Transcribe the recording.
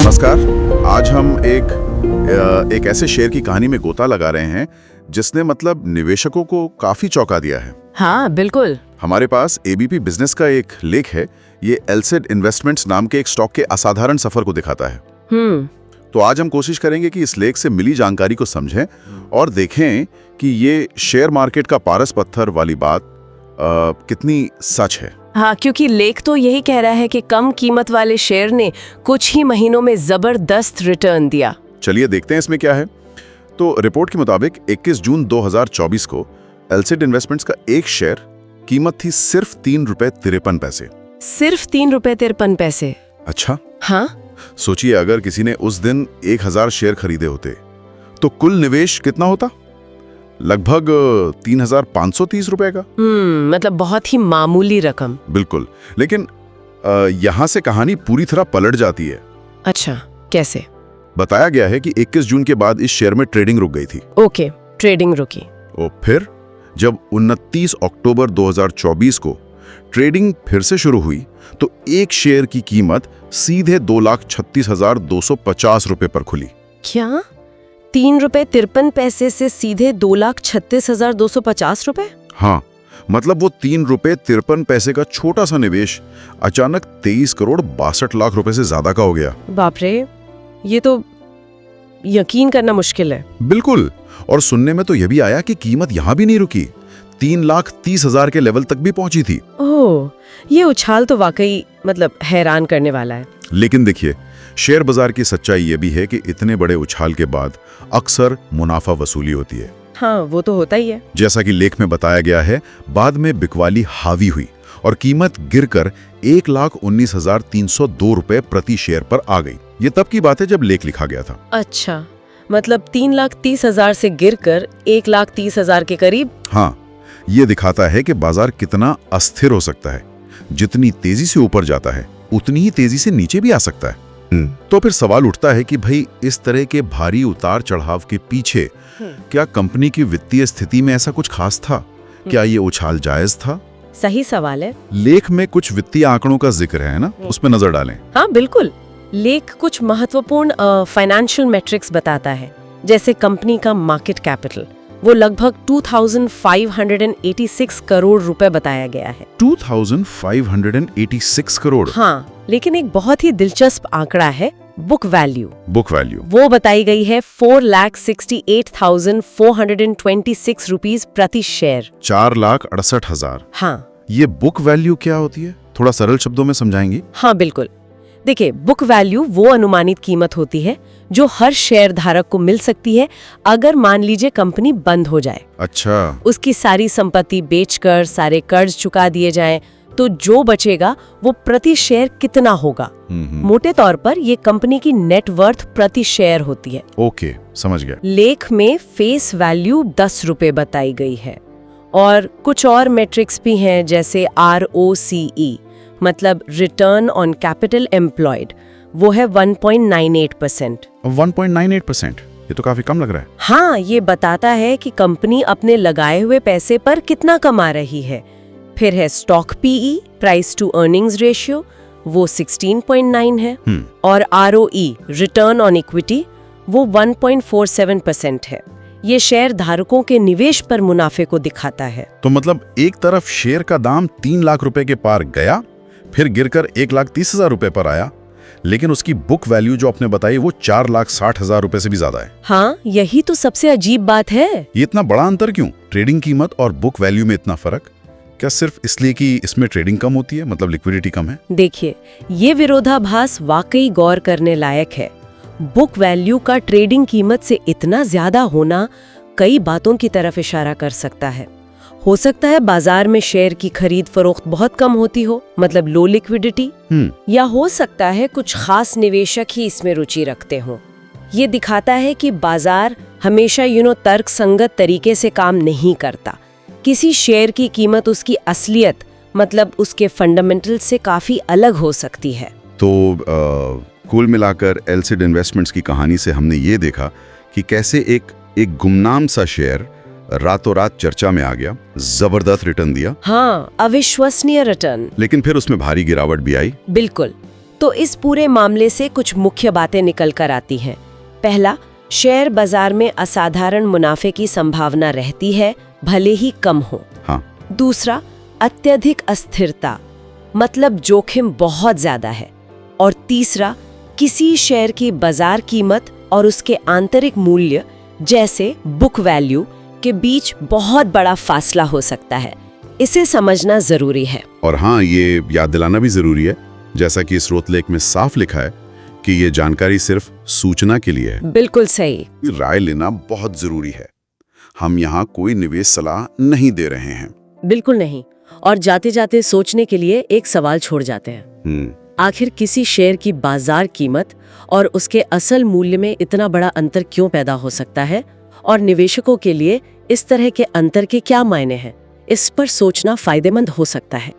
नमस्कार। आज हम एक ऐसे शेयर की कहानी में गोता लगा रहे हैं जिसने मतलब निवेशकों को काफी चौंका दिया है। हाँ बिल्कुल। हमारे पास एबीपी बिजनेस का एक लेख है। ये एलसेड इन्वेस्टमेंट्स नाम के एक स्टॉक के असाधारण सफर को दिखाता है। तो आज हम कोशिश करेंगे कि इस लेख से मिली जानकारी को समझें और देखें कि ये शेयर मार्केट का पारस पत्थर वाली बात कितनी सच है। हाँ, क्योंकि लेख तो यही कह रहा है कि कम कीमत वाले शेयर ने कुछ ही महीनों में जबरदस्त रिटर्न दिया। चलिए देखते हैं इसमें क्या है। तो रिपोर्ट के मुताबिक 21 जून 2024 को एलसेड इन्वेस्टमेंट्स का एक शेयर कीमत थी सिर्फ ₹3.53। सिर्फ ₹3.53। अच्छा हाँ, सोचिए अगर किसी ने उस दिन 1000 शेयर खरीदे होते तो कुल निवेश कितना होता? लगभग 3530 रुपए का। मतलब बहुत ही मामूली रकम। बिल्कुल, लेकिन यहाँ से कहानी पूरी तरह पलट जाती है। अच्छा, कैसे? बताया गया है कि 21 जून के बाद इस शेयर में ट्रेडिंग रुक गई थी। ओके, ट्रेडिंग रुकी। और फिर जब 29 अक्टूबर 2024 को ट्रेडिंग फिर से शुरू हुई तो एक शेयर की कीमत सीधे 2,36,250 रुपए पर खुली। क्या ₹3.53 से सीधे 2,36,250 रुपए? हाँ, मतलब वो ₹3.53 का छोटा सा निवेश अचानक 23 करोड़ 62 लाख रुपए से ज्यादा का हो गया। बाप रे, ये तो यकीन करना मुश्किल है। बिल्कुल, और सुनने में तो यह भी आया कि कीमत यहां भी नहीं रुकी, 3,30,000 के लेवल तक भी पहुंची थी। ओह, ये उछाल तो वाकई मतलब हैरान करने वाला है। लेकिन देखिए, शेयर बाजार की सच्चाई ये भी है कि इतने बड़े उछाल के बाद अक्सर मुनाफा वसूली होती है। हाँ, वो तो होता ही है। जैसा कि लेख में बताया गया है, बाद में बिकवाली हावी हुई और कीमत गिरकर 1,19,302 रुपए प्रति शेयर पर आ गई। ये तब की बात है जब लेख लिखा गया था। अच्छा, मतलब 3,30,000 से गिरकर 1,30,000 के करीब। हाँ, ये दिखाता है कि बाजार कितना अस्थिर हो सकता है। जितनी तेजी से ऊपर जाता है उतनी ही तेजी से नीचे भी आ सकता है। तो फिर सवाल उठता है कि भाई इस तरह के भारी उतार चढ़ाव के पीछे क्या कंपनी की वित्तीय स्थिति में ऐसा कुछ खास था? क्या ये उछाल जायज था? सही सवाल है। लेख में कुछ वित्तीय आंकड़ों का जिक्र है ना, उस पर नजर डालें। हाँ बिल्कुल, लेख कुछ महत्वपूर्ण फाइनेंशियल मैट्रिक्स बताता है, जैसे कंपनी का मार्केट कैपिटल, वो लगभग 2,586 करोड़ रुपए बताया गया है। 2,586 करोड़? हाँ, लेकिन एक बहुत ही दिलचस्प आंकड़ा है बुक वैल्यू। बुक वैल्यू वो बताई गई है 4,68,426 रुपीज प्रति शेयर। 4,68,000। हाँ, ये बुक वैल्यू क्या होती है? थोड़ा सरल शब्दों में समझाएंगी? हाँ बिल्कुल। देखिए, बुक वैल्यू वो अनुमानित कीमत होती है जो हर शेयर धारक को मिल सकती है अगर मान लीजिए कंपनी बंद हो जाए। अच्छा, उसकी सारी संपत्ति बेचकर सारे कर्ज चुका दिए जाएं, तो जो बचेगा वो प्रति शेयर कितना होगा। मोटे तौर पर ये कंपनी की नेट वर्थ प्रति शेयर होती है। ओके, समझ गया। लेख में फेस वैल्यू 10 रुपए बताई गई है और कुछ और मैट्रिक्स भी हैं, जैसे ROCE मतलब रिटर्न ऑन कैपिटल एम्प्लॉयड, वो है 1.98%। 1.98%? ये तो काफी कम लग रहा है। हाँ, ये बताता है कि कंपनी अपने लगाए हुए पैसे पर कितना कमा रही है। फिर है stock PE, price to earnings ratio, वो 16.9 है। और ROE, रिटर्न ऑन इक्विटी, वो 1.47% है। ये शेयर धारकों के निवेश पर मुनाफे को दिखाता है। तो मतलब एक तरफ शेयर का दाम 3 लाख रुपए के पार गया, फिर गिरकर 1,30,000 रुपए पर आया, लेकिन उसकी बुक वैल्यू जो आपने बताई वो 4,60,000 रुपए से भी ज्यादा है। हाँ, यही तो सबसे अजीब बात है। ये इतना बड़ा अंतर क्यों? ट्रेडिंग कीमत और बुक वैल्यू में इतना फर्क? क्या सिर्फ इसलिए कि इसमें ट्रेडिंग कम होती है, मतलब लिक्विडिटी कम है? देखिए, ये विरोधाभास वाकई गौर करने लायक है। बुक वैल्यू का ट्रेडिंग कीमत से इतना ज्यादा होना कई बातों की तरफ इशारा कर सकता है। हो सकता है बाजार में शेयर की खरीद फरोख्त बहुत कम होती हो, मतलब लो लिक्विडिटी, या हो सकता है कुछ खास निवेशक ही इसमें रुचि रखते हों। ये दिखाता है कि बाजार हमेशा तर्क संगत तरीके से काम नहीं करता। किसी शेयर की कीमत उसकी असलियत मतलब उसके फंडामेंटल से काफी अलग हो सकती है। तो कुल मिलाकर एलसेड इन्वेस्टमेंट्स की कहानी से हमने ये देखा कि कैसे एक गुमनाम सा शेयर रातों रात चर्चा में आ गया, जबरदस्त रिटर्न दिया। हाँ, अविश्वसनीय रिटर्न। लेकिन फिर उसमें भारी गिरावट भी आई। बिल्कुल, तो इस पूरे मामले से कुछ मुख्य बातें निकल कर आती हैं। पहला, शेयर बाजार में असाधारण मुनाफे की संभावना रहती है, भले ही कम हो। हाँ। दूसरा, अत्यधिक अस्थिरता, मतलब जोखिम बहुत ज्यादा है। और तीसरा, किसी शेयर की बाजार कीमत और उसके आंतरिक मूल्य जैसे बुक वैल्यू के बीच बहुत बड़ा फासला हो सकता है। इसे समझना जरूरी है। और हाँ, ये याद दिलाना भी जरूरी है, जैसा कि स्रोत लेख में साफ लिखा है, कि ये जानकारी सिर्फ सूचना के लिए है। बिल्कुल सही। राय लेना बहुत जरूरी है। हम यहाँ कोई निवेश सलाह नहीं दे रहे हैं। बिल्कुल नहीं। और जाते जाते सोचने के लिए एक सवाल छोड़ जाते हैं। आखिर किसी शेयर की बाजार कीमत और उसके असल मूल्य में इतना बड़ा अंतर क्यों पैदा हो सकता है, और निवेशकों के लिए इस तरह के अंतर के क्या मायने हैं? इस पर सोचना फायदेमंद हो सकता है।